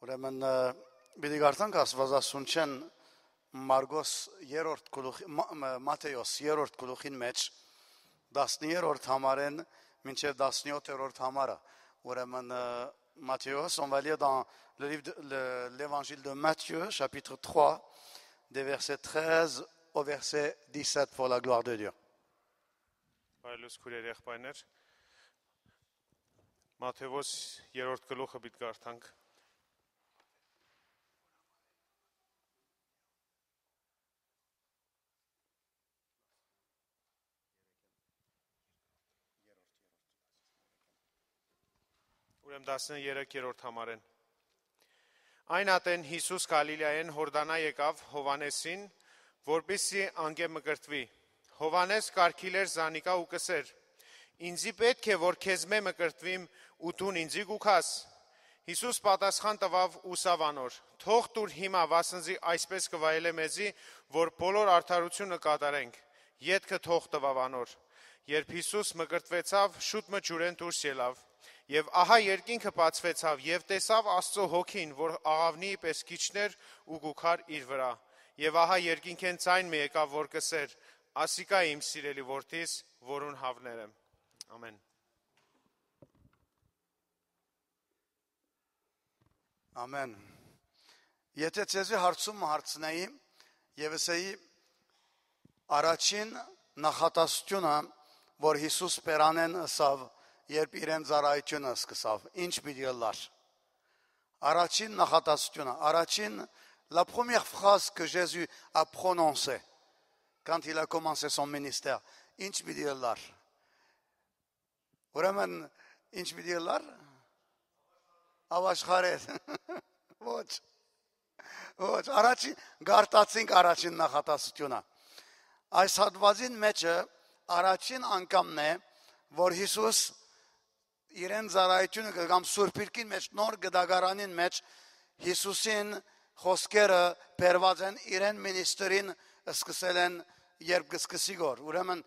Ուրեմն պիտի կարդանք Աստվածաշունչեն Մարգոս 3-րդ գլուխի Մատթեոս 3-րդ գլուխին մեջ 10-րդ համարեն մինչև 17-րդ համարը ուրեմն Matthieu, on va lire dans le livre de l'évangile de Matthieu, chapitre 3, des versets 13 au verset 17 pour la gloire de Dieu. Matthéos 3-րդ գլուխը պիտի կարդանք. Ուրեմն 13-րդ համարեն. Այն ատեն Հիսուս Գալիլեայեն Հորդանա եկավ Հովանեսին, որպեսզի անգե մկրտվի։ Հովանես կարգիլ էր զանիկա ու կսեր. Ինձի պետք է, որ քեզ մե մկրտվիմ ու դու ինձի գուքաս։ Հիսուս պատասխան տվավ ուսավ անոր. Թող տուր հիմա վասնզի այսպես կվայելե մեզի, որ բոլոր արդարությունը կատարենք։ Ետքը թող տվավ անոր։ Երբ Հիսուս մկրտվեցավ, շուտ մջուրեն դուրս ելավ։ Եվ ահա երկինքը բացվեցավ եւ տեսավ Աստծո հոգին, որ աղավնի պես քիչներ ու գուքար իր վրա։ Եվ ահա երկինքեն ցայն մի եկավ, որ կսեր. Ասիկա իմ սիրելի որդիս, որուն հավներ եմ։ Ամեն։ Ամեն։ Եթե ցեզի հարցում հարցնեի եւ ասեի առաջին նախատասությունը, որ Հիսուս Պերանեն ասավ, երբ իրեն ծառայությունը սկսավ, ինչ պիտի լար։ Առաջին նախատասությունը, la première phrase que Jésus a prononcée quand il a commencé son ministère, ինչ պիտի լար։ Ուրեմն ինչ պիտի լար։ Ավաշխարել։ Ոչ, առաջին գարտացինք առաջին նախատասությունը։ Այս հատվածին մեջը առաջին անգամն է, որ Հիսուս իրեն ծառայությունը կամ Սուրբ Գիրքին մեջ նոր գդագարանին մեջ Հիսուսին խոսքերը բերված են իրեն մինիստրին սկսել են երբ սկսի գոր ուրեմն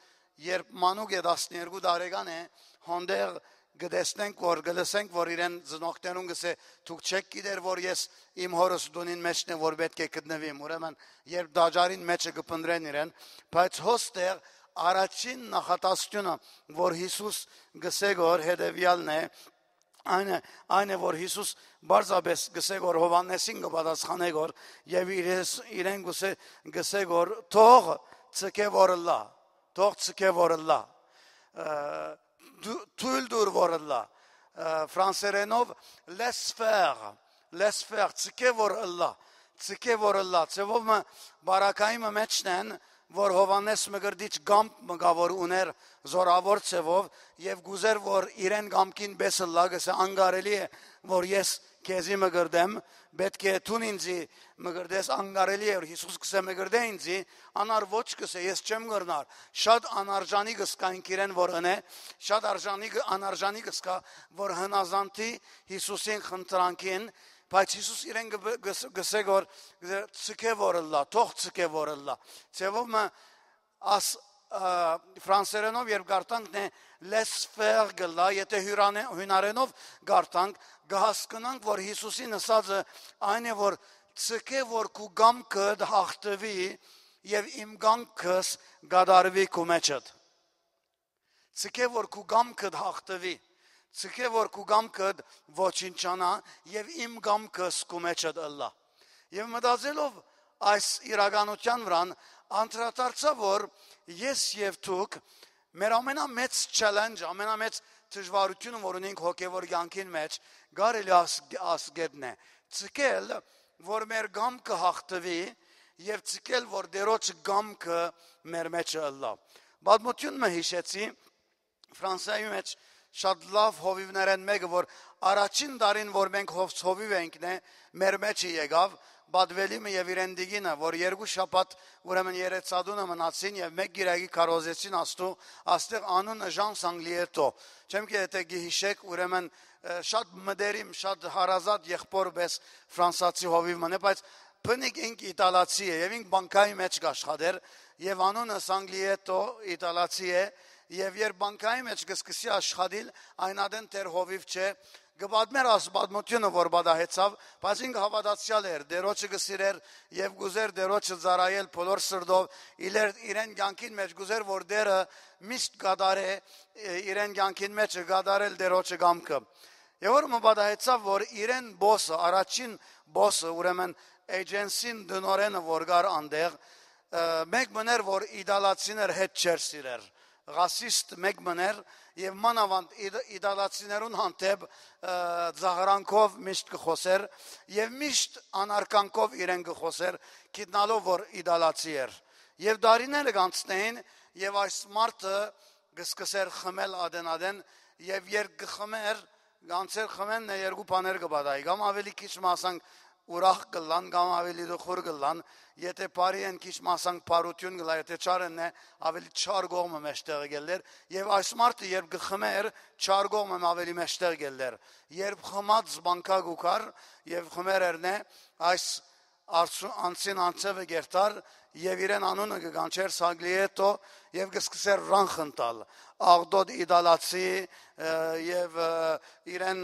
երբ մանուկ է 12 տարեկան է հոնդեր գտեսնենք որ գլսենք որ իրեն ծնողներուն գսե դուք չեք գիտեր որ ես իմ հորս դունին մեջն է որ պետք է գտնվիմ ուրեմն երբ դաջարին մեջը կփնտրեն իրեն բայց հոստեղ առաջին նախատասությունը, որ Հիսուս գսեգոր հետևյալն է, այն է, որ Հիսուս բարձաբես գսեգոր Հովանեսին կպատասխանեգոր և իրեն գսեգոր թող ծկե որըլա, թույլ դուր որըլա, ֆրանսերենով laisse faire, ծկե որըլա, ծևով բարակայիմը մեջն են, որ Հովանես մգրդիչ գամք մգավոր ուներ զորավոր ծևով և գուզեր, որ իրեն գամքին բեսը լագս է անգարելի է, որ ես կեզի մգրդեմ, պետք է թուն ինձի մգրդես անգարելի է, որ Հիսուս կսե մգրդե ինձի, անար ոչ կսե, ես չեմ գրնար, շատ անարժանի գսկայինք իրեն, որ ընե, շատ անարժանի գսկա, որ հնազանթի Հիսուսին խնդրանքին, բայց Հիսուս իրեն գսեգոր ծկե որըլա, թող ծկե որըլա, ծևով մը ֆրանսերենով երբ գարտանքն է laisse faire գլա, եթե հունարենով գարտանք, գհասկնանք, որ Հիսուսին ասածը այն է, որ ծկե որ կու գամքդ հաղթվի և իմ գամքս գադարվի կու մեջդ, ծկե որ կու գամքդ հաղթվի, Ցկե որ քու գամքդ ոչինչանա եւ իմ գամքս քու մեջդ ըլլա։ Եվ մտածելով այս իրականության վրան անդրադարձա որ ես եւ դուք մեր ամենամեծ challenge, ամենամեծ դժվարությունը որ ունենք հոգեվոր կյանքին մեջ գարելի ասգետն է։ Ցկել որ մեր գամքը հաղթվի եւ ցկել որ դերոջ գամքը մեր մեջը ըլլա։ Բադմությունը հիշեցի Ֆրանսիայի մեջ շատ լավ հովիվներ են մեկը, որ առաջին դարին, որ մենք հովիվ էինքն է, մեր մեջը եկավ, բադվելիմը և իրեն դիգինը, որ երկու շապատ ուրեմն երեցադունը մնացին և մեկ գիրագի կարոզեցին աստու, աստեղ անունը Ժան Սանգլիետո, չեմ կի եթե գիհիշեք, ուրեմն շատ մդերիմ, շատ հարազատ եղբոր բես ֆրանսացի հովիվ մն է, բայց բնիկ ինք իտալացի է, և ինք բանկայի մեջ կաշխադեր, և անունը Սանգլիետո իտալացի է, Եվ երբ բանկայի մեջ կսկսի աշխատիլ, այն ադեն տեր հովիվ չէ, գբադմեր ասպատմությունը որ բադահեցավ, բայց ինքը հավատացյալ էր, դերոջը գսիրեր եւ գուզեր դերոջը ծարայել բոլոր սրտով, իրեն կյանքին մեջ գուզեր որ դերը միշտ գադարե իրեն կյանքին մեջ գադարել դերոջը կամքը։ Եվ որ մբադահեցավ որ իրեն բոսը, առաջին բոսը, ուրեմն էջենսին դնորենը որ գար անդեղ, մեկ մներ որ իդալացիներ հետ չեր սիրեր, ռասիստ մեկ մներ եւ մանավանդ իդալացիներուն հանդեպ զահրանքով միշտ կխոսեր եւ միշտ անարկանքով իրեն կխոսեր, գիտնալով որ իդալացի էր։ Եվ դարիները կանցնեին եւ այս մարդը գսկսեր խմել ադենադեն եւ երբ գխմեր Գանցեր խմեն երկու բաներ կբադայի, կամ ավելի քիչ մասանք ուրախ կլան, կամ ավելի դխուր կլան, եթե բարի են քիչ մասանք բարություն կլա, եթե չարն է ավելի չար կողմը մեջտեղ գելներ, եւ այս մարդը երբ գխմեր չար կողմը ավելի մեջտեղ գելներ, երբ խմած բանկա գուքար եւ խմերերն է այս անցին անցևը գերտար եւ իրեն անունը կգանչեր Սագլիետո եւ կսկսեր ռանխընտալ աղդոդ իդալացի եւ իրեն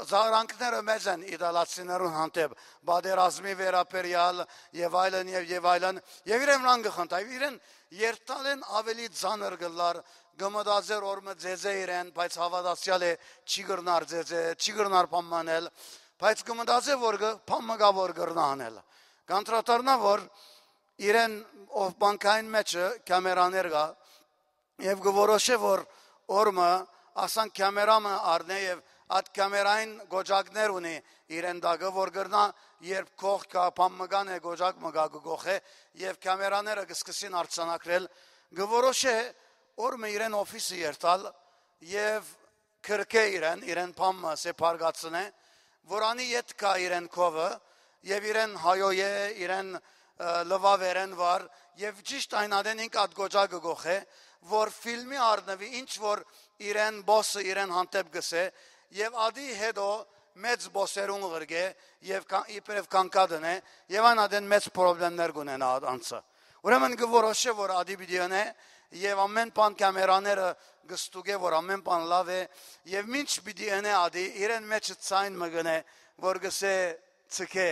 զարանքները մեծ են իդալացիներուն հանդեպ բادرազմի վերապերյալ եւ այլն եւ իրեն ռան կխնդա իրեն երթալեն ավելի ծանր գլար գմդազեր օրմը ձեզե իրեն բայց հավատացյալ է չի գրնար ձեզե չի գրնար պամանել բայց կմտածե որ փամմգա որ գրնանել կանտրատարնա որ իրեն ով բանկային մեջը կամերաներ գա եւ գորոշե որ օրմը ասան կամերամը առնե եւ այդ կամերային գոջակներ ունի իրեն դագը որ գրնա երբ կող կա փամմգան է գոջակ մգա գողե եւ կամերաները կսկսին արցանակրել գորոշե օրմը իրեն օֆիսը երթալ եւ քրկե իրեն փամմը սեպարգացնե որանի ետ կա իրեն կովը եւ իրեն հայոյե իրեն լվավերեն վար եւ ճիշտ այն ադեն ինք այդ գոջակը գողե որ ֆիլմի առնվի ինչ որ իրեն բոսը իրեն հանդեպ գսե եւ ադի հետո մեծ բոսերուն գրգե եւ իբրև կանկադն է եւ այն ադեն մեծ խնդիրներ կունենա անցը ուրեմն գորոշե որ ադի բիդիոնե եւ ամեն բան կամերաները գստուգե որ ամեն բան լավ է եւ ինչ պիտի անե ադի իրեն մեջ ցայն մգնե որ գսե ցկե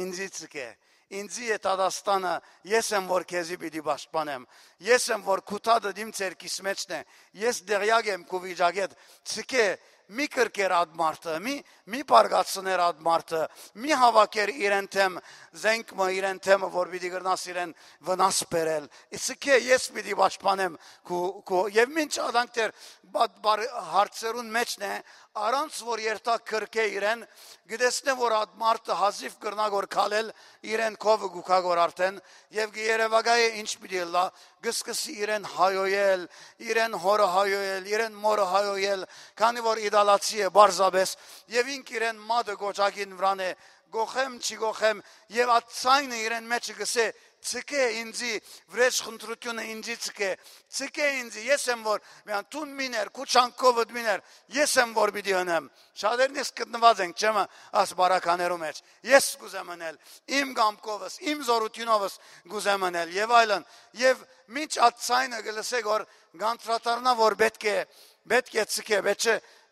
ինձի ցկե ինձի է Տադաստանը ես եմ որ քեզի պիտի պաշտպանեմ ես եմ որ քութադը դիմ ցերկիս մեջն է ես դերյակ եմ քու վիճակետ ցկե մի կրկեր այդ մարդը մի բարգացներ այդ մարդը մի հավաքեր իրեն թեմ զենքը իրեն թեմը որ պիտի գրնաս իրեն վնաս բերել իսկե ես պիտի պաշտպանեմ քու եւ ինչ ադանքեր հարցերուն մեջն է առանց որ երթա կրկե իրեն գտեսնե որ այդ մարդը հազիվ գրնա որ քալել իրեն կովը գուքա որ արդեն եւ երևակայ ինչ պիտի լա գսկսի իրեն հայոյել իրեն հորը հայոյել իրեն մորը հայոյել քանի որ իդալացի է բարձաբես եւ ինք իրեն մադը գոճակին վրան է գոխեմ չի գոխեմ եւ այդ ցայնը իրեն մեջը գսե ցկե ինձի վրեժ խնդրությունը ինձի ցկե ինձի ես եմ որ միան տուն միներ քուչանկովդ միներ ես եմ որ պիտի անեմ շատերն ես գտնված ենք չեմը աս բարականերու մեջ ես գուզեմ անել իմ գամկովս իմ զորությունովս գուզեմ անել եւ այլն եւ մինչ այդ ցայնը գլսե որ գանտրատարնա որ պետք է ցկե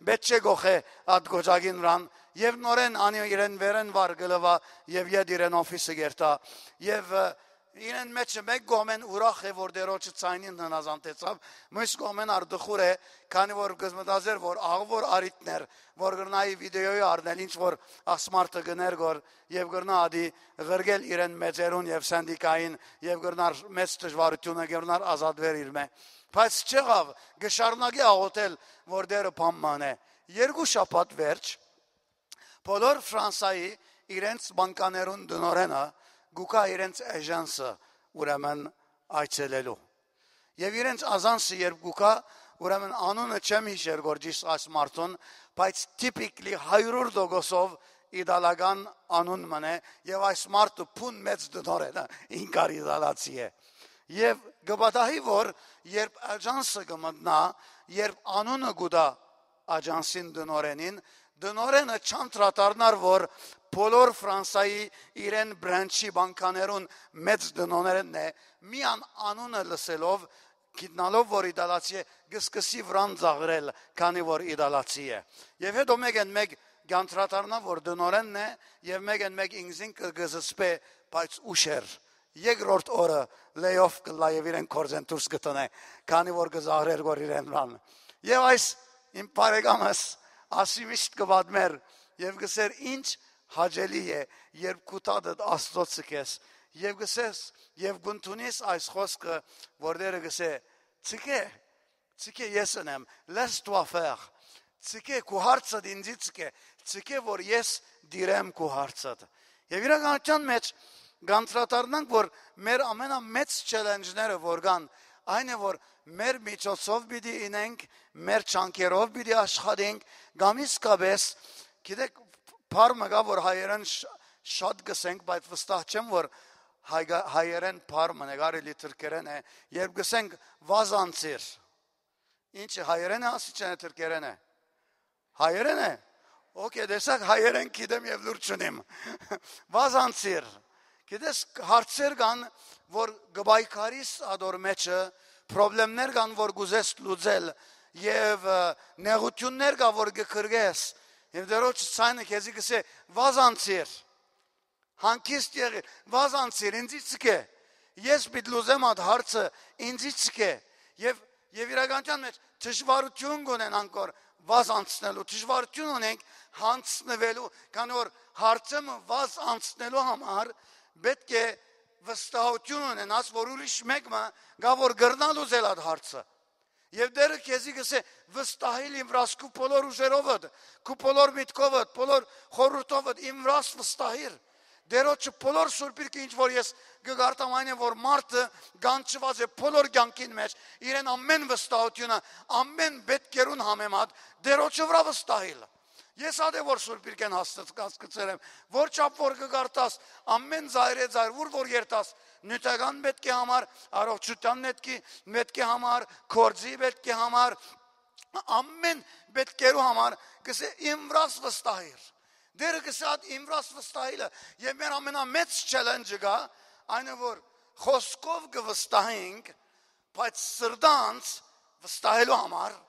պետք է գոխե այդ գոջագին ռան եւ նորեն անի իրեն վերեն վար գլվա եւ յետ իրեն օֆիսը գերտա եւ իրեն մեջ մեկ գոմեն ուրախ է որ դերոջը ցայնին հնազանդեցավ մյուս գոմեն արդխուր է քանի որ գզմտազեր որ աղվոր արիտներ որ գրնայի վիդեոյի առնել ինչ որ ասմարտը գներ գոր եւ գրնա ադի գրգել իրեն մեծերուն եւ սանդիկային եւ գրնար մեծ դժվարությունը գրնար ազատվեր իրմե բայց չեղավ գշարնագի աղոթել որ դերը փամման է երկու շաբաթ վերջ բոլոր Ֆրանսայի իրենց բանկաներուն դնորենը գուկա իրենց էժանսը ուրեմն այցելելու եւ իրենց ազանսը երբ գուկա ուրեմն անունը չեմ հիշեր գորջիս այս մարդուն բայց տիպիկլի 100% իդալական անուն մնե եւ այս մարդը փուն մեծ դնորենը ինքար իդալացի է եւ գբադահի որ երբ էժանսը գմտնա երբ անունը գուտա էժանսին դնորենին դնորենը չանտրատարնար որ բոլոր Ֆրանսայի իրեն բրանչի բանկաներուն մեծ դնորենն է միան անունը լսելով գիտնալով որ իդալացի է, գսկսի վրան ծաղրել, քանի որ իդալացի է։ Եվ հետո մեկ գանտրատարնա որ դնորենն է եւ մեկ ինքզին կգզսպե, բայց ուշեր։ Երկրորդ օրը լեյով կլա եւ իրեն կորզեն դուրս գտնե, քանի որ գզաղրեր որ իրեն վրան։ Եվ այս իմ բարեկամս ասի միշտ կվադմեր եւ գսեր ինչ հաջելի է, երբ կուտադդ Աստծո ցկես եւ գսես եւ գունտունիս այս խոսքը որները գսե ցկե ես ունեմ laisse toi faire ցկե քու հարցը ինձի ցկե որ ես դիրեմ քու հարցը եւ իրականության մեջ գանտրատարնանք որ մեր ամենամեծ չելենջները որ կան այն է որ մեր միջոցով պիտի ինենք մեր չանկերով պիտի աշխատենք գամիս կաբես գիտեք Փարմը գա որ հայերեն շատ գսենք բայց վստահ չեմ որ հայերեն փարմը նկարելի թրքերեն է երբ գսենք վազանցիր ինչը հայերեն է ասի չէ թրքերեն է հայերեն է օքեյ դեսակ հայերեն գիտեմ եւ լուրջ չունեմ վազանցիր գիտես հարցեր կան որ գբայքարիս ադոր մեջը խնդիրներ կան որ գուզես լուծել եւ նեղություններ կա որ գքրգես եւ դերոջ ցայնը քեզի գսե վազանցիր հանկիստ եղիր վազանցիր ինձի ցկե ես պիտի լուծեմ այդ հարցը ինձի ցկե եւ իրականության մեջ դժվարություն կունեն անկոր վազանցնելու դժվարություն ունենք հանցնվելու քանի որ հարցը վազ անցնելու համար պետք է վստահություն ունենաս որ ուրիշ մեկը գա որ գրնա լուծել այդ հարցը Եվ դերը քեզի գսե վստահել իմ վրաս քու բոլոր ուժերովդ, քու բոլոր միտքովդ, բոլոր խորհրդովդ իմ վրաս վստահիր։ Դերոջը բոլոր սուրբիրքը ինչ որ ես գգարտամ այն է որ մարդը գանչված է բոլոր կյանքին մեջ, իրեն ամեն վստահությունը, ամեն պետքերուն համեմատ դերոջը վրա վստահել։ Ես ադե որ սուրբիրքեն հասկացել եմ, որ չափ որ գգարտաս, ամեն ծայր որ երտաս նյութական պետքի համար, առողջության պետքի համար, կորձի պետքի համար, ամեն պետքերու համար գսե իմ վրաս վստահիր։ Դերը գսե իմ վրաս վստահիլը եւ մեր ամենամեծ չելենջը գա, այն է որ խոսքով կվստահենք, բայց սրտանց վստահելու համար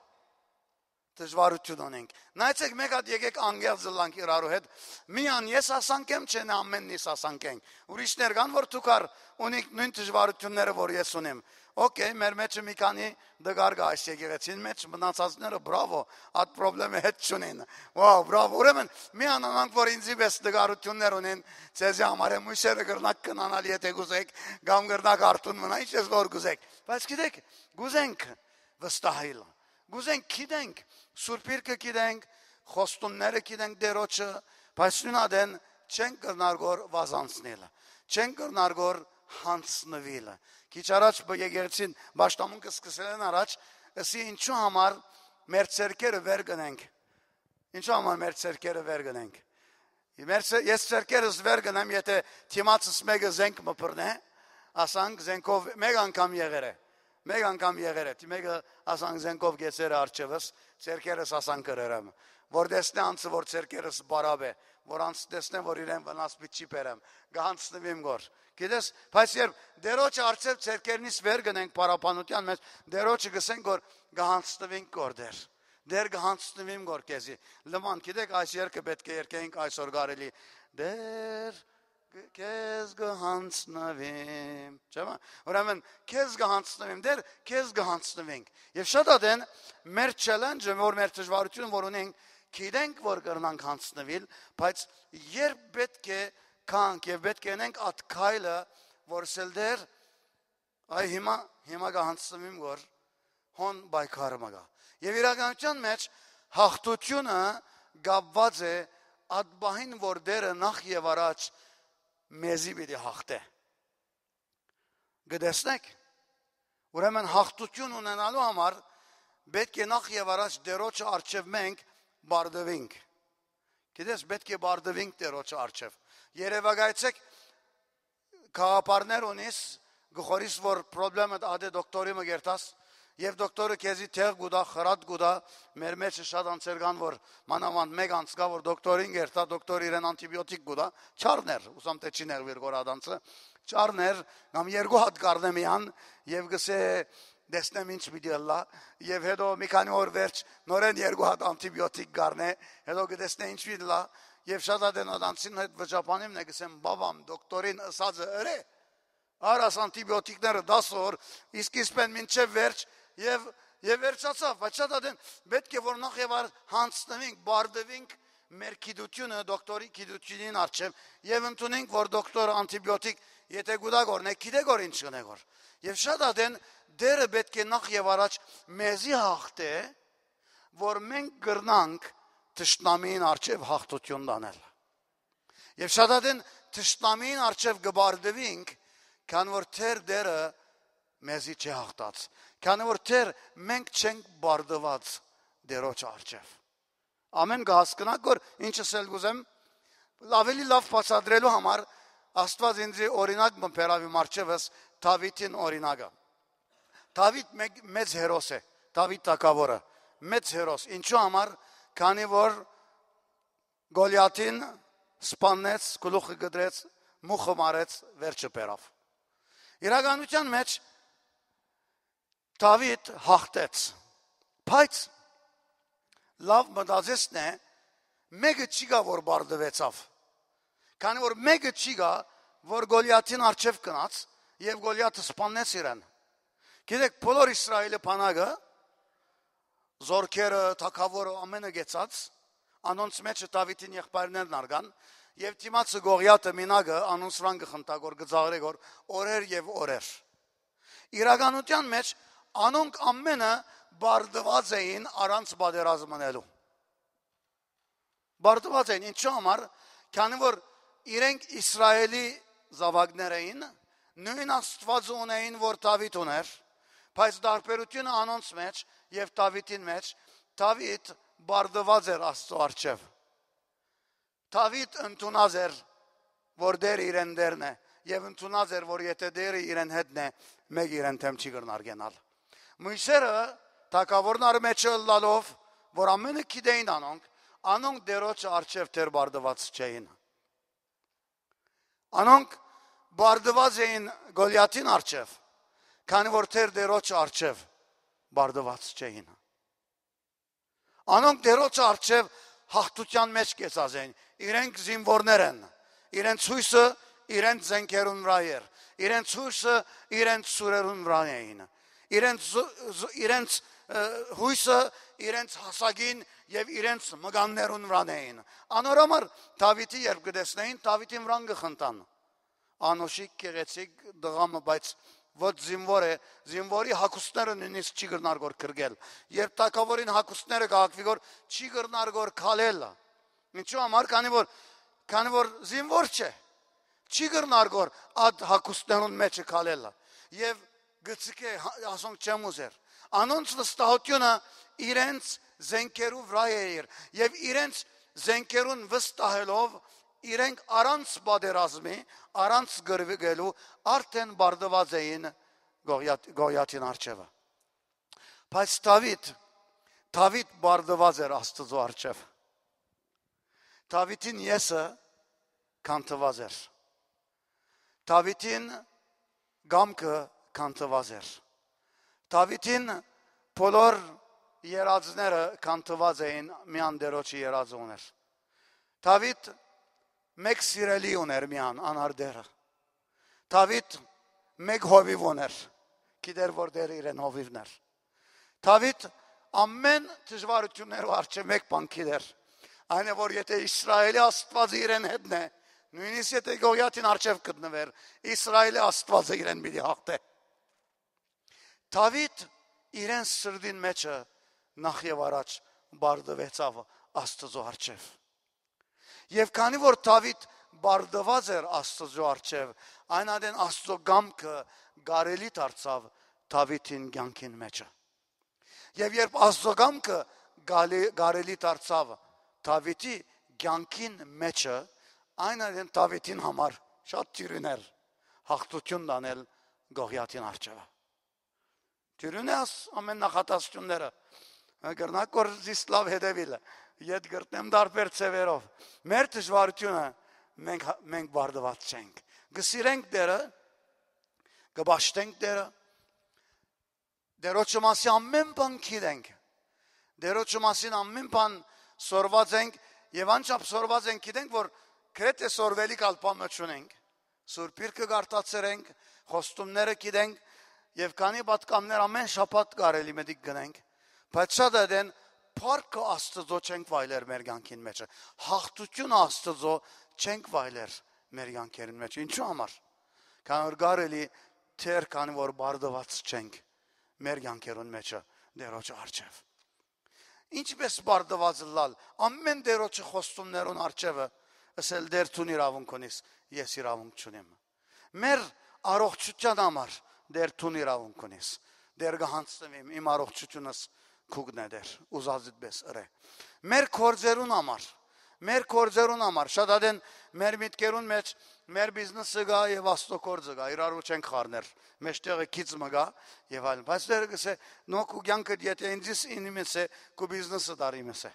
դժվարություն ունենք։ Նայեցեք մեկ հատ եկեք անգերձ լանք իրարու հետ։ Միան ես ասանքեմ չեն ամենն ես ասանքենք։ Ուրիշներ կան որ դուքար ունիք նույն դժվարությունները որ ես ունեմ։ Okay, մեր մեջը մի քանի դգար գա այս եկեղեցին մեջ մնացածները բրավո, այդ խնդրեմը հետ չունեն։ Վաու, բրավո։ Ուրեմն միան անանք որ ինձի վես դգարություններ ունեն, ցեզի համար եմ ուսերը գրնակ կնանալ եթե գուզեք, կամ գրնակ արտուն մնա, ինչ ես որ գուզեք։ Բայց գիտեք, գուզենք վստահել։ Գուզենք գիտենք, սուրբիրքը գիտենք, խոստումները գիտենք դերոջը, բայց նույնադեն չեն կրնարգոր վազանցնելը, չեն կրնարգոր հանցնվելը։ Քիչ առաջ եկեղեցին Բաշտամունքը սկսել են առաջ, ասի ինչու համար մեր ցերկերը վեր գնենք։ Ինչու համար մեր ցերկերը վեր գնենք։ Ես ցերկերս վեր գնամ, եթե թիմացս մեկը զենք մփռնե, ասանք զենքով մեկ անգամ եղեր է։ Մեկ անգամ եղեր է, մեկը ասանք զենքով գեցեր արջևս, ցերկերս ասանք կրերեմ, որ դեսնե անցը որ ցերկերս բարավ է, որ անց դեսնե որ իրեն վնաս պիչի բերեմ, գանցնվիմ գոր։ Գիտես, բայց երբ դերոջը արծև ցերկերնից վեր գնենք պարապանության մեջ, դերոջը գսենք որ գանցնվին գոր դեր։ Դեր գանցնվիմ գոր քեզի։ Լման, գիտեք այս երգը պետք է երգենք այսօր գարելի։ Դեր Քեզ գանցնվիմ, չէ՞։ Ուրեմն քեզ գանցնվիմ, դեր քեզ գանցնվենք։ Եվ շատ ադեն մեր չելենջը, որ մեր դժվարությունը որ ունենք, գիտենք որ կրնանք հանցնվել, բայց երբ պետք է կանք եւ պետք է ունենք այդ քայլը, որ սելդեր այ հիմա գանցնվիմ որ հոն բայկարը մագա։ Եվ իրականության մեջ հաղթությունը գաբված է այդ բահին որ դերը նախ եւ առաջ մեզի պիտի հաղթե։ Գտեսնեք, ուրեմն հաղթություն ունենալու համար պետք է նախ եւ առաջ դերոջը արչև մենք բարդվենք։ Գիտես, պետք է բարդվենք դերոջը արչև։ Երևակայեցեք քաղաքապարներ ունիս, գխորիս որ խնդրեմդ ադե դոկտորի մգերտաս Եվ դոկտորը քեզի թեղ գուտա, խրատ գուտա, մեր մեջ շատ անցեր կան, որ մանավանդ մեկ անց կա, որ դոկտորին գերտա, դոկտորը իրեն անտիբիոտիկ գուտա, չարներ, ուսամ թե չի ներվիր գոր ադանցը, չարներ, կամ երկու հատ կարնե միան, և գսե դեսնեմ ինչ պիտի լա եւ հետո մի քանի օր վերջ նորեն 2 հատ անտիբիոտիկ գառնե հետո կտեսնե ինչ պիտի լա եւ շատ ադենոդանցին հետ վճապանիմ է գսեմ բաբամ դոկտորին ասածը ըրե արաս անտիբիոտիկները 10 օր իսկ իսպեն մինչեւ վերջ եւ վերջացավ բայց շատ ադեն պետք է որ նախ եւ հանցնենք բարդվենք մեր գիտությունը դոկտորի գիտությունին արչև եւ ընդունենք որ դոկտոր անտիբիոտիկ եթե գուտագորն է գիտե գոր ինչ կնեգոր եւ շատ ադեն դերը պետք է նախ եւ առաջ մեզի հաղթե որ մենք գրնանք թշնամին արչև հաղթություն դանել եւ շատ ադեն թշնամին արչև գբարդվինք քան որ թեր դերը մեզի չհաղթած քան որ թեր մենք չենք բարդված դերոջ արչև ամեն կհասկնաք որ ինչս էլ գուզեմ ավելի լավ բացատրելու համար Աստված ինձ օրինակ մփերավի մարչևս Դավիթին օրինակը Դավիթ մեծ հերոս է Դավիթ թագավորը մեծ հերոս ինչու համար քանի որ Գոլիաթին սպանեց գլուխը գդրեց մուխը մարեց վերջը բերավ իրականության մեջ Դավիթ հաղթեց բայց լավ մտածեցն է մեկը չի գա որ բարդվեցավ քանի որ մեկը չի գա որ Գոլիաթին արչև կնաց եւ Գոլիաթը սպանեց իրեն գիտեք բոլոր Իսրայելը բանակը զորքերը թագավորը ամենը գեցած անոնց մեջ Դավիթին եղբայրներն արգան եւ դիմացը Գողիաթը մինագը անոնց վրան գխնդագոր գծաղրեգոր օրեր եւ օրեր իրականության մեջ անոնք ամենը բարդված էին առանց բادرազմնելու բարդված էին ինչու համար քանի որ իրենք Իսրայելի զավակներ էին նույն Աստված ունեին որ Դավիթ ուներ բայց դարբերությունը անոնց մեջ եւ Դավիթին մեջ Դավիթ բարդված էր Աստծո առջև Դավիթ ընդունած էր որ դեր իրեն դերն է եւ ընդունած էր որ եթե դերը իրեն հետն է մեկ իրեն թեմ չի կրնար գնալ Մույսերը թագավորնար մեջը լալով որ ամենը գիտեին անոնք դերոջ առջև դեր բարդված չէին Անոնք բարդված էին Գոլիաթին առջև, քանի որ թեր դերոջ առջև բարդված չէին։ Անոնք դերոջ առջև հաղթության մեջ կեցած էին, իրենք զինվորներ են, իրենց հույսը իրենց զենքերուն վրա էր, իրենց հույսը իրենց սուրերուն վրա էին, իրենց հույսը իրենց հասակին եւ իրենց մգաններուն վրան էին անորոմար Դավիթի երբ գտեսնեին Դավիթին վրան գխնդան անոշիկ գեղեցիկ դղամը բայց ոչ զինվոր է զինվորի հակուստները նույնիսկ չի գրնար գոր կրգել երբ թագավորին հակուստները կհակվի գոր չի գրնար գոր քալել ինչու համար քանի որ զինվոր չէ չի գրնար գոր ադ հակուստներուն մեջը քալել եւ գծկե ասոնք չեմ ուզեր Անոնց վստահությունը իրենց զենքերու վրա էր եւ իրենց զենքերուն վստահելով իրենք առանց բادرազմի առանց գրվելու արդեն բարդված էին Գողիաթին առջևը բայց Դավիթ բարդված էր Աստծո առջև Դավիթին եսը կանթված էր Դավիթին գամքը կանթված էր Դավիթին բոլոր երազները կանթված էին միան դերոջի երազը ուներ Դավիթ մեկ սիրելի ուներ միան անարդերը Դավիթ մեկ հովիվ ուներ գիտեր որ դեր իրեն հովիվն էր Դավիթ ամեն դժվարություններով առջև մեկ բան գիտեր այն է որ եթե Իսրայելի Աստվածը իրեն հետն է նույնիսկ եթե Գողիաթին առջև գտնվեր Իսրայելի Աստվածը իրեն պիտի հաղթե Դավիթ իրեն սրդին մեջը նախ եւ առաջ բարդվեցավ Աստծո առջև Եվ քանի որ Դավիթ բարդված էր Աստծո առջև այն ադեն Աստծո գամքը գարելի դարձավ Դավիթին կյանքին մեջը Եվ երբ Աստծո գամքը գարելի դարձավ Դավիթի կյանքին մեջը այն ադեն Դավիթին համար շատ տիրուներ հաղթություն տանել Գողիաթին առջև Տիրունես ամեն նախատասությունները գրնակ որ զիսլավ հետևիլը Ետ գրտնեմ դարբեր ծևերով Մեր դժվարությունը մենք բարդված չենք Գսիրենք դերը Գբաշտենք դերը Դերոջը մասի ամեն բան գիտենք։ Դերոջը մասին ամեն բան սորված ենք եւ անչափ սորված ենք գիտենք, որ գրեթե սորվելի կալպամը չունենք։ Սուրբ Գիրքը գարտացրենք, խոստումները գիտենք եւ քանի պատկամներ ամեն շաբաթ կարելի մտիկ գնենք, բայց շատ դեն փառքը Աստծո չենք վայելեր մեր կյանքին մեջ։ Հաղթությունը Աստծո չենք վայելեր մեր կյանքերին մեջ։ Ինչու համար։ Քանի որ կարելի թեր քանի որ բարդված չենք մեր կյանքերուն մեջ դերոջը արչև։ Ինչպես բարդված լալ ամեն դերոջը խոստումներուն արչևը ասել դեր ցուն իրավունք ունիս, ես իրավունք չունեմ։ Մեր առողջության համար դեր ցուն իրավունք ունիս, դեր գահանցնեմ իմ առողջությունս քուգն է դեր ուզածիդ բես ըրե։ Մեր կորձերուն համար շատ ադեն մեր միտքերուն մեջ մեր բիզնեսը գա եւ աստծո կորձը գա իրար ու չենք խառներ մեջտեղը քիծ մը գա եւ այլն բայց դեր գսե նոկու կյանքը եթե ինձ ինիմս է կու բիզնեսը դարիմս է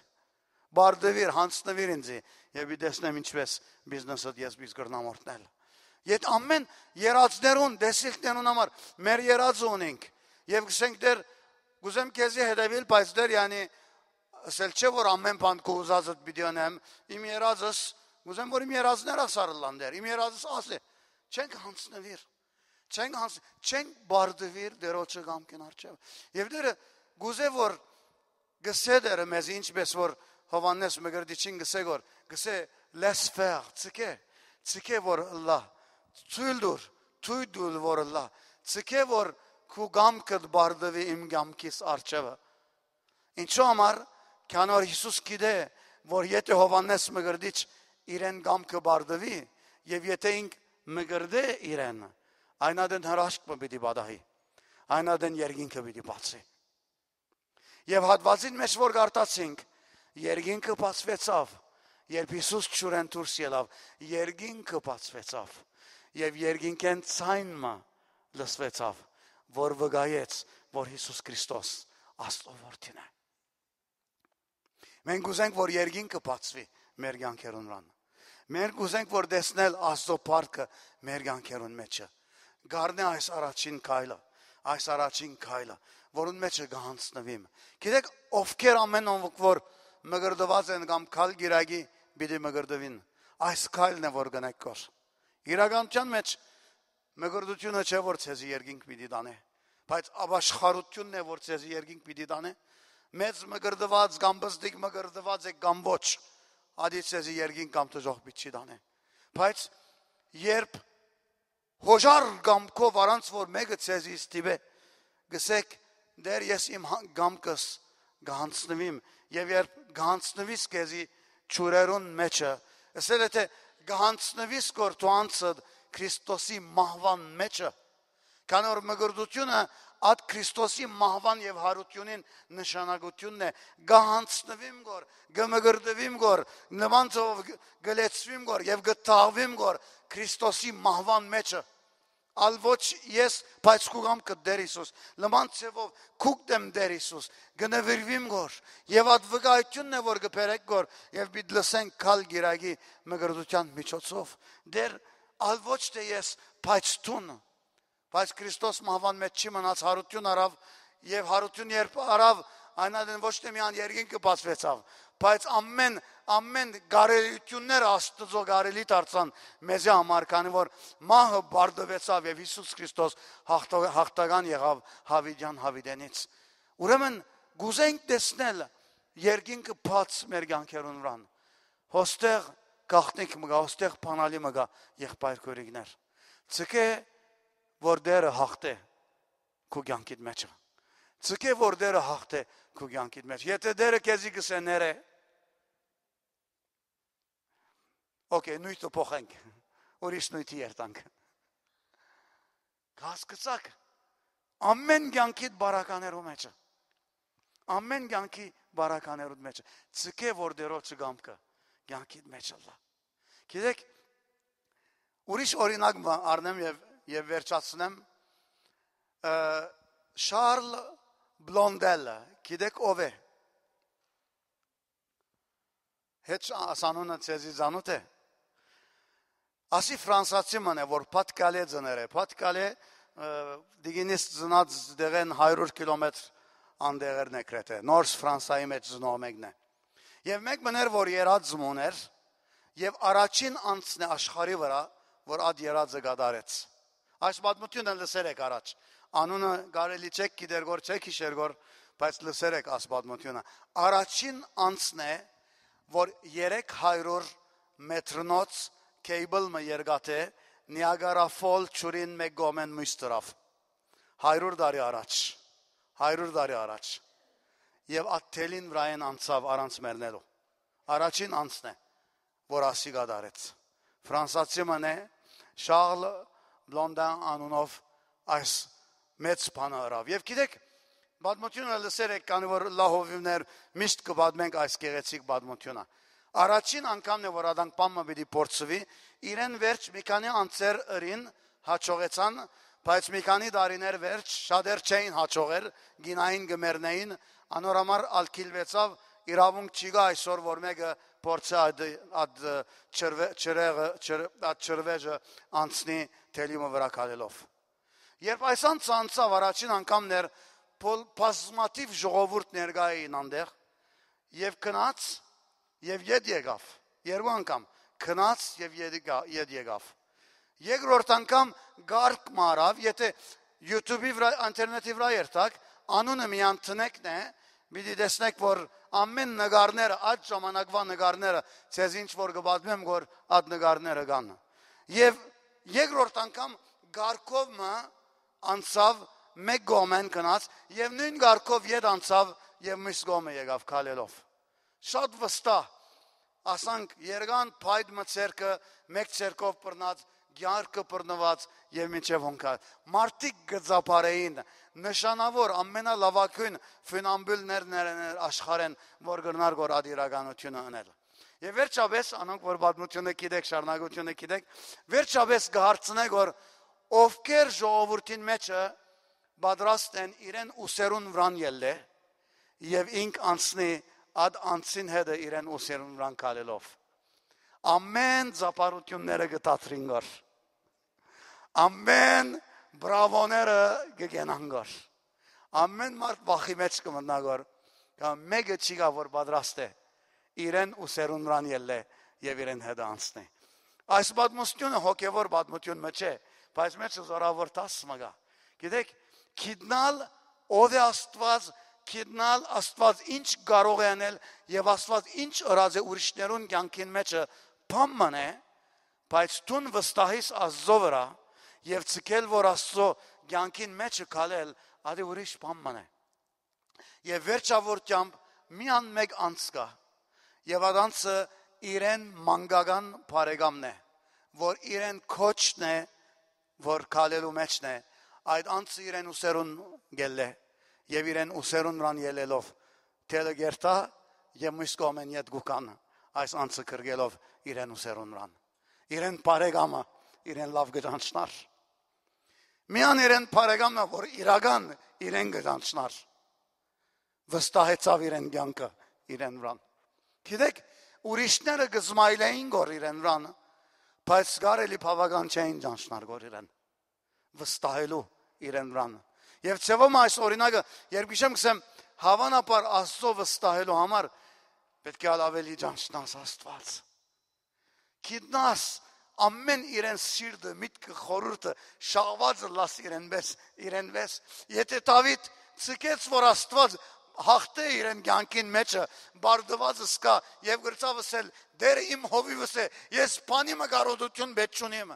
բարդվիր հանցնվիր ինձ եւ դեսնեմ ինչպես բիզնեսը ես բիզ գրնամորտնել Ետ ամեն երածներուն դեսիլքներուն համար մեր երածը ունենք եւ գսենք դեր գուզեմ քեզի հետեւիլ բայց դեր յանի ասել չէ որ ամեն բան քո ուզածդ պիտի անեմ իմ երածս գուզեմ որ իմ երածները սարլան դեր իմ երածս ասե չենք հանցնվիր չենք բարդվիր դերոջը գամքին արչև եւ դերը գուզե որ գսե դերը մեզ ինչպես որ Հովանես Մգրդիչին գսե որ գսե laisse faire ցկե որ լա Թույլ դուր որ լա ցկե որ քու գամքդ բարդվի իմ գամքիս արչևը Ինչու համար քանի որ Հիսուս գիտե որ եթե Հովանես Մգրդիչ իրեն գամքը բարդվի եւ եթե ինք մգրդե իրեն այնադեն հրաշք պիտի բադահի այնադեն երկինքը պիտի բացի եւ հատվածին մեջ որ գարտացինք երկինքը բացվեցավ երբ Հիսուս ճուրեն դուրս ելավ երկինքը բացվեցավ եւ երկինքեն ցայնը լսվեցավ որ վգայեց որ Հիսուս Քրիստոս Աստծո որդին է Մենք ուզենք որ երկինքը բացվի մեր կյանքերուն վրան Մենք ուզենք որ տեսնել Աստծո փառքը մեր կյանքերուն մեջը Գարնե այս առաջին քայլը որուն մեջը գանցնվիմ Գիտեք ովքեր ամեն որ մգրդված են կամ քալ գիրագի պիտի մգրդվին այս քայլն է որ գնեք կոր Իրականության մեջ մգրդությունը չէ որ ցեզի երկինք պիտի տանե բայց ապաշխարությունն է որ ցեզի երկինք պիտի տանե մեծ մգրդված կամ բստիկ մգրդված է կամ ոչ ադի ցեզի երկինք կամ տժող պիտի տանե բայց երբ հոժար գամքով առանց որ մեկը ցեզի ստիպե գսեք դեր ես իմ գամքս գանցնվիմ եւ երբ գանցնվիս քեզի ճուրերուն մեջը ասել է թե գանցնվիս կորտուանցդ Քրիստոսի մահվան մեջը քանի որ մգրդությունը Ատ Քրիստոսի մահվան եւ հարությունին նշանակությունն է գահանցնվիմ գոր գմգրդվիմ գոր նմանցով գլեցվիմ գոր եւ գտաղվիմ գոր Քրիստոսի մահվան մեջը ալ ոչ ես բայց կուգամ կդեր Հիսուս նմանցով կուկդեմ դեր Հիսուս գնվիրվիմ գոր եւ ատ վկայությունն է որ գբերեք գոր եւ պիտ լսենք քալ գիրագի մգրդության միջոցով դեր ալ ոչ թե ես բայց տուն Բայց Քրիստոս մահվան մեջ չի մնաց հարություն արավ եւ հարություն երբ արավ այնադեն ոչ թե միան երկինքը բացվեցավ բայց ամեն գարելությունները Աստծո գարելի դարձան մեզի համար քանի որ մահը բարդվեցավ եւ Հիսուս Քրիստոս հաղթական եղավ Հավիդյան Հավիդենից ուրեմն գուզենք տեսնել երկինքը բաց մեր կյանքերուն վրան հոստեղ գախնիկ մգա հոստեղ փանալի մգա եղբայր քորիկներ ցկե որ դերը հաղթե քո կյանքիդ մեջ ցկե որ դերը հաղթե քո կյանքիդ մեջ եթե դերը քեզի գսե ները Okay նույնը փոխենք ուրիշ նույնի երտանք հասկացաք ամեն կյանքիդ բարականերու մեջ ամեն կյանքի բարականերու մեջ ցկե որ դերոց գամքը կյանքիդ մեջ լա գիտեք ուրիշ օրինակ առնեմ եւ վերջացնեմ Շարլ Բլոնդելը գիտեք ով է Հետ ասանունը ցեզի զանոթ է ասի ֆրանսացի ման է որ պատկալե ձները պատկալե դիգինից ծնած դեղեն 100 կիլոմետր անդեղեր նեկրետ է, նորս Ֆրանսայի մեջ ծնող մեկն է։ Եվ մեկ մներ, որ երած զմոն էր, և առաջին անցն է աշխարի վրա, որ ատ երածը գադարեց։ Այս պատմությունը լսեր եք առաջ, անունը կարելի չեք գիտեր գոր, չեք հիշեր գոր, բայց լսեր եք այս պատմությունը։ Առաջին անցն է, որ 300 մետրնոց կեյբլը երգատ է, Նիագարա Ֆոլ ճուրին մեկ գոմեն մույս տրավ, 100 տարի առաջ, և at թելին վրայեն անցավ առանց մերնելու, առաջին անցն է, որ ասի գադարեց, Ֆրանսացի ման է, Շաղլ Բլոնդան անունով այս մեծ բանը հրավ, և գիտեք, պատմությունը լսեր եք, կանի որ լահովիվներ միշտ կպատմենք այս գեղեցիկ պատմությունը, առաջին անգամն է, որ ադանք պամը պիտի փորձվի, իրեն վերջ մի քանի անձեր ըրին հաճողեցան, բայց մի քանի տարիներ վերջ շատեր չէին հաճողեր, գինային գմերնեին, անորամար ալքիլվեցավ, իրավունք չի գա այսօր, որ մեկը փորձի այդ չրվեժը անցնի թելիմը վրա քալելով։ Երբ այս անցավ առաջին անգամն էր, բազմաթիվ ժողովուրդ ներկա էին այնտեղ, եւ քնած եւ ետ եկավ, երկու անգամ քնած եւ ետ եկավ։ Երկրորդ անգամ գարկ մարավ, եթե YouTube-ի վրա, ինտերնետի վրա երթակ, անունը միան տնեկն է, պիտի տեսնեք, որ ամեն նկարները, այդ ժամանակվա նկարները, ցեզ ինչ որ կպատմեմ, որ այդ նկարները կան։ Եվ երկրորդ անգամ գարկով անցավ մեկ գոմեն կնած և նույն գարկով ետ անցավ և միս գոմը եկավ կալելով։ Շատ վստահ, ասանք երգան պայդ մծերկը մեկ ծերկով պրնած, գյարկը պրնված և մինչև հոնքար։ Մարդիկ գծապարեին, նշանավոր ամենալավակույն ֆինամբիլներն աշխարեն, որ գրնար գոր ադիրականությունը ընել։ Եվ վերջապես, անոնք որ պատմությունը գիտեք, շարունակությունը գիտեք, վերջապես կհարցնեք, որ ովքեր ժողովրդին մեջը պատրաստ են իրեն ուսերուն վրան ելլե և ինք անցնի այդ անցին հետը իրեն ուսերուն վրան կալելով։ Ամեն ծապարությունները գտատրին գոր, ամեն բրավոները գգենան գոր, ամեն մարդ վախի մեջ կմտնա գոր, մեկը չի գա, որ պատրաստ է իրեն ուսերուն վրան ելլե և իրեն հետը անցնի։ Այս պատմությունը հոգևոր պատմություն մը չէ, բայց մեջը զորավոր տաս մգա։ Գիտեք, գիտնալ ով է Աստված, գիտնալ Աստված ինչ կարող է անել եւ Աստված ինչ ըրած է ուրիշներուն կյանքին մեջը բամն է, բայց դուն վստահիս Աստծո վրա եւ ցկել որ Աստծո կյանքին մեջը քալել, ադի ուրիշ բամն է։ Եվ վերջավորությամբ միան մեկ անց կա եւ adanցը իրեն մանկական բարեկամն է, որ իրեն քոչն է, որ քալելու մեջն է, այդ անցը իրեն ուսերուն գելե եւ իրեն ուսերուն ռան ելելով թելը գերտա եւ մյուս կողմեն ետ գուկան այս անցը կրգելով իրեն ուսերուն ռան իրեն բարեկամը իրեն լավ գտանցնար միան իրեն բարեկամն որ իրական իրեն գտանցնար վստահեցավ իրեն կյանքը իրեն ռան գիտեք ուրիշները գզմայլեին գոր իրեն ռանը բայց գարելի բավական չէին ճանչնար գոր իրեն վստահելու իրեն ռանը եւ ծեվում այս օրինակը երբ գիշեմ գսեմ հավանաբար Աստծո վստահելու համար պետք է ավելի ճանչնաս Աստված գիտնաս ամեն իրեն սիրտը միտքը խորհուրդը շաղվածը լաս իրեն վես եթե Դավիթ ցկեց որ Աստված հաղթե իրեն կյանքին մեջը բարդվածը սկա եւ գրծավ ասել դեր իմ հովիվս է ես բանի մգարոդություն պետք չունեմ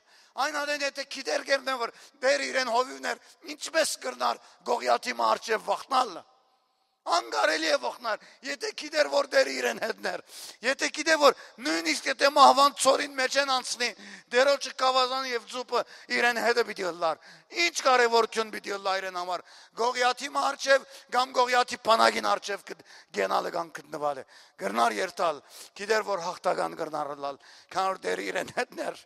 այն ադեն եթե գիտեր գերնեմ որ դեր իրեն հովիվներ ինչպես կրնար գողյաթի մարչև վախնալ անգարելի է վախնալ եթե գիտեր որ դեր իրեն հետներ եթե գիտեր որ նույնիսկ եթե մահվան ծորին մեջ են անցնի դերոջը կավազանը եւ ձուպը իրեն հետը պիտի լար ինչ կարեւորություն պիտի լա իրեն համար գողյաթի մարչև կամ գողյաթի բանակին արչև գենալը կան գտնվալ է գրնար երթալ գիտեր որ հաղթական գրնար լալ քան որ դեր իրեն հետներ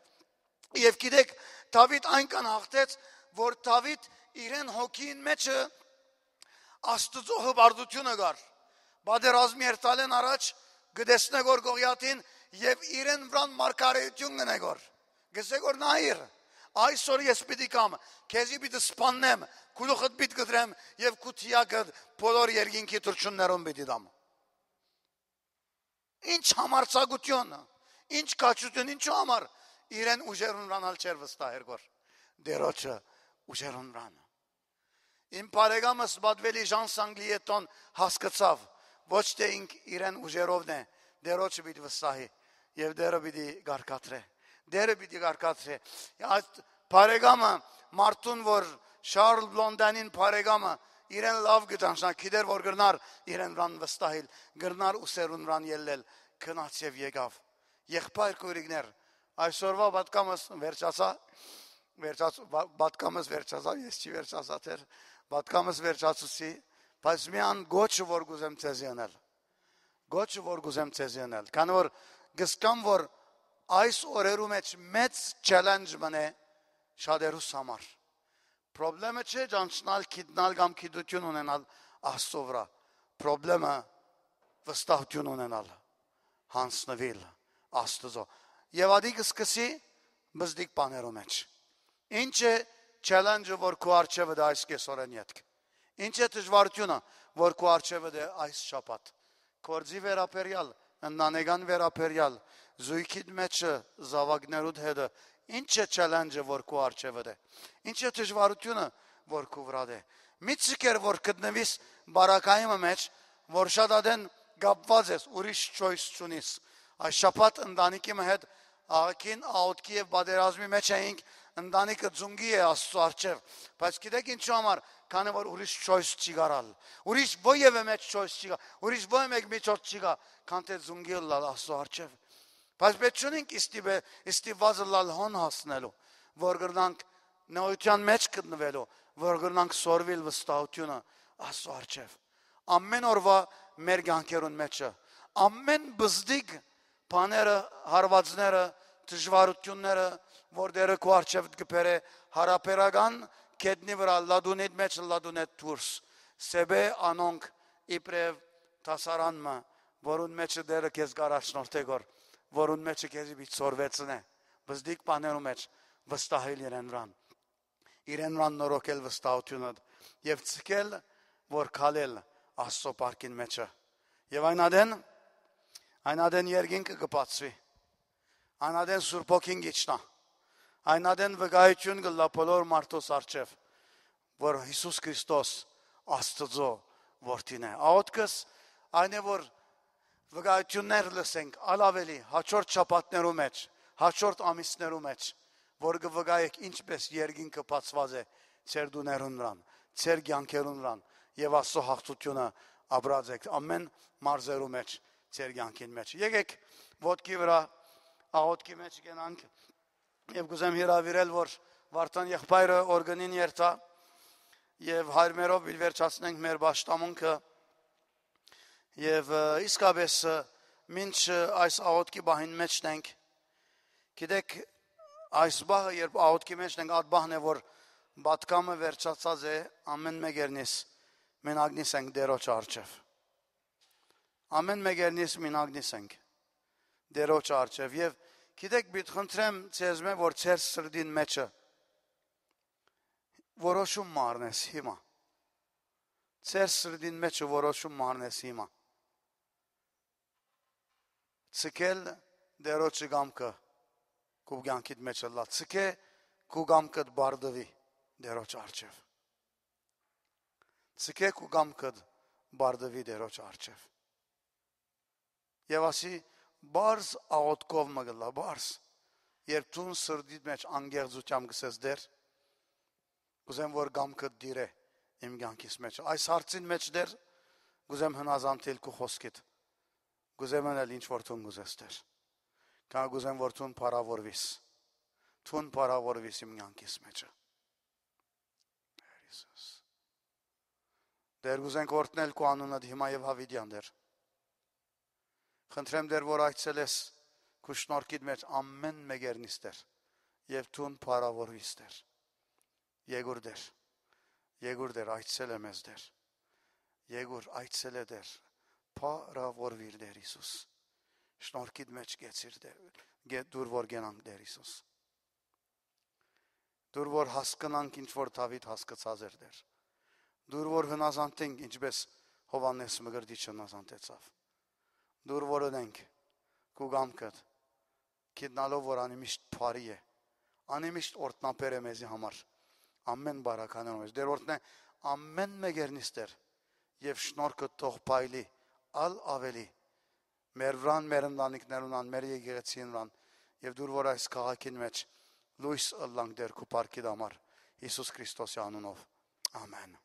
եւ գիտեք Դավիթ այնքան հաղթեց որ Դավիթ իրեն հոգին մեջը Աստծո հբարդությունը գար բادرազմի երթալեն առաջ գտեսնե գոր գողյաթին եւ իրեն վրան մարգարեություն գնե գոր գսե գոր նայր Այսօր ես պիտի կամ, քեզի պիտի սպաննեմ, գլուխդ պիտի կտրեմ եւ քու թիակը բոլոր երկինքի թրջուններում պիտի դամ։ Ինչ համարցակություն, ինչ կաչություն, ինչու համար իրեն ուժերուն րանալ չեր վստահեր գոր։ Դերոջը ուժերուն ռան։ Իմ բարեկամս Բադվելի Ժան Սանգլիետոն հասկացավ, ոչ թե ինք իրեն ուժերովն է, դերոջը պիտի վստահի եւ դերը պիտի գարկատրե։ Դերը պիտի գարկատրե։ Այդ բարեկամը Մարտուն, որ Շարլ Բլոնդանին բարեկամը իրեն լավ գտանշա, գիտեր որ գրնար իրեն ռան վստահիլ, գրնար ուսերուն ռան ելնել, քնած եւ եկավ։ Եղբայր քույրիկներ, այսօրվա պատկամս վերջացա, ես չի վերջացա, պատկամս վերջացուցի, բայց միան գոչը որ գուզեմ ցեզի անել։ Գոչը որ գուզեմ ցեզի անել, քանի որ գսկամ որ այս օրերու մեջ մեծ challenge մնե շատերուս համար։ Պրոբլեմը չէ ճանչնալ, գիտնալ կամ գիտություն ունենալ Աստծո վրա։ Պրոբլեմը վստահություն ունենալ, հանձնվել Աստծո։ Եվ ադիկ սկսի բզդիկ բաներու մեջ։ Ինչ է challenge-ը, որ քո արջևը դա այս կեսօրեն յետք։ Ինչ է դժվարությունը, որ քո արջևը դա այս շաբաթ։ Կորձի վերապերյալ, ընտանեկան վերապերյալ, զույգիդ մեջը զավակներուդ հետը, ինչ է challenge-ը, որ քո արջևը դա։ Ինչ է դժվարությունը, որ քո վրա դա։ Մի ցիկեր որ գտնվիս բարակայինը մեջ, որ շատ ադեն գապված ես, ուրիշ choice չունիս։ Այս շաբաթ ընտանիքի հետ աղքին աուտքի եւ բادرազմի մեջ էինք, ընտանիքը ձունգի է Աստծո առջև, բայց գիտեք ինչու համար, քանի որ ուրիշ choice չի գարալ, ուրիշ ովևէ մեջ choice չի գա, ուրիշ ովևէ մեկ միջոց չի գա, քան թե ձունգի լալ Աստծո առջև։ Բայց պետք չունենք իստիվազը լալ հոն հասնելու, որ գրնանք նոյության մեջ գտնվելու, որ գրնանք սորվել վստահությունը Աստծո առջև։ Ամեն օրվա մեր կյանքերուն մեջը, ամեն բզդիկ բաները, հարվածները, դժվարությունները, որ դերը քո առջև կբերե հարաբերական կետնի վրա լադունիդ մեջ լադունետ դուրս սեբե անոնք իբրև տասարանմը, որուն մեջը դերը քեզ գարաշնորհ գոր, որուն մեջը քեզ բիցորվեցնե, բզդիկ բաներու մեջ վստահել իրեն ռան նորոգել վստահությունը եւ ցկել, որ քալել Աստծո պարկին մեջը։ Եվ այն ադեն երկինքը կբացվի, այն ադեն Սուրբ Հոգին գիչնա, այն ադեն վկայություն կլա բոլոր մարդոս առջև, որ Հիսուս Քրիստոս Աստծո որդին է։ Աոտքս այն է, որ վկայություններ լսենք ալավելի հաջորդ շաբաթներու մեջ, հաջորդ ամիսներու մեջ, որ կվկայեք ինչպես երկինքը բացված է ձեր դուներուն վրան, ձեր կյանքերուն վրան եւ Աստծո հաղթությունը ապրած եք ամեն մարզերու մեջ, ձեր կյանքին մեջ։ Եկեք ոտքի վրա աղոտքի մեջ գնանք եւ կուզեմ հրավիրել, որ Վարդան եղբայրը օրգանին երթա եւ հայրմերով վերջացնենք մեր պաշտամունքը եւ իսկապես մինչ այս աղոտքի բահին մեջն ենք, գիտեք այս բահը երբ աղոտքի մեջն ենք, այդ բահն է, որ բատկամը վերջացած է, ամեն մեկերնից մենագնիս ենք դերոջ առջև։ Ամեն մեկերնից մենագնիս ենք դերոջ առջև եւ գիտեք բիտ խնդրեմ ձեզ մե որ ձեր սրդին մեջը որոշում մարնես հիմա։ Ձեր սրդին մեջը որոշում մարնես հիմա։ Ցկել դերոջի գամքը քու կյանքիդ մեջը լա ցկե քու գամքդ բարդվի դերոջ առջև։ Ցկե քու գամքդ բարդվի դերոջ առջև։ Եվ ասի բարզ աղոտքով մգլա բարզ, երբ տուն սրդիդ մեջ անգեղծությամբ գսես դեր, գուզեմ որ գամքդ դիրե իմ կյանքիս մեջ։ Այս հարցին մեջ դեր գուզեմ հնազանդել քու խոսքիդ։ Գուզեմ անել ինչ որ տուն գուզես դեր։ Կա գուզեմ որ տուն փարավորվիս։ Տուն փարավորվիս իմ կյանքիս մեջը։ Հիսուս։ Դեր գուզենք օրտնել քու անունդ հիմա եւ հավիդյան դեր։ Խնդրեմ դեր որ այցելես քու շնորհքիդ մեջ ամեն մեկերնից դեր եւ տուն փարավորվիս դեր։ Եգուր դեր այցել եմ ես դեր։ Եգուր այցել է դեր։ Փարավորվիր դեր Հիսուս։ Շնորհքիդ մեջ գեցիր դեր։ Դուր որ գենանք դեր Հիսուս։ Դուր որ հասկանանք ինչ որ Դավիթ հասկացած էր դեր։ Դուր որ հնազանդենք ինչպես Հովանես Մկրտիչը հնազանդեցավ։ Դուր որ ունենք քու գամքդ գիտնալով որ անիմիշտ բարի է։ Անիմիշտ օրտնապեր է մեզի համար։ Ամեն բարականով դեր օրտնե ամեն մեկերնիստեր եւ շնորհքը թող փայլի ալ ավելի մեր վրան մեր ընտանիքներուն մեր եկեղեցին վրան եւ դուր որ այս քաղաքին մեջ լույս ըլլանք դեր քու բարքի համար Հիսուս Քրիստոսի անունով ամեն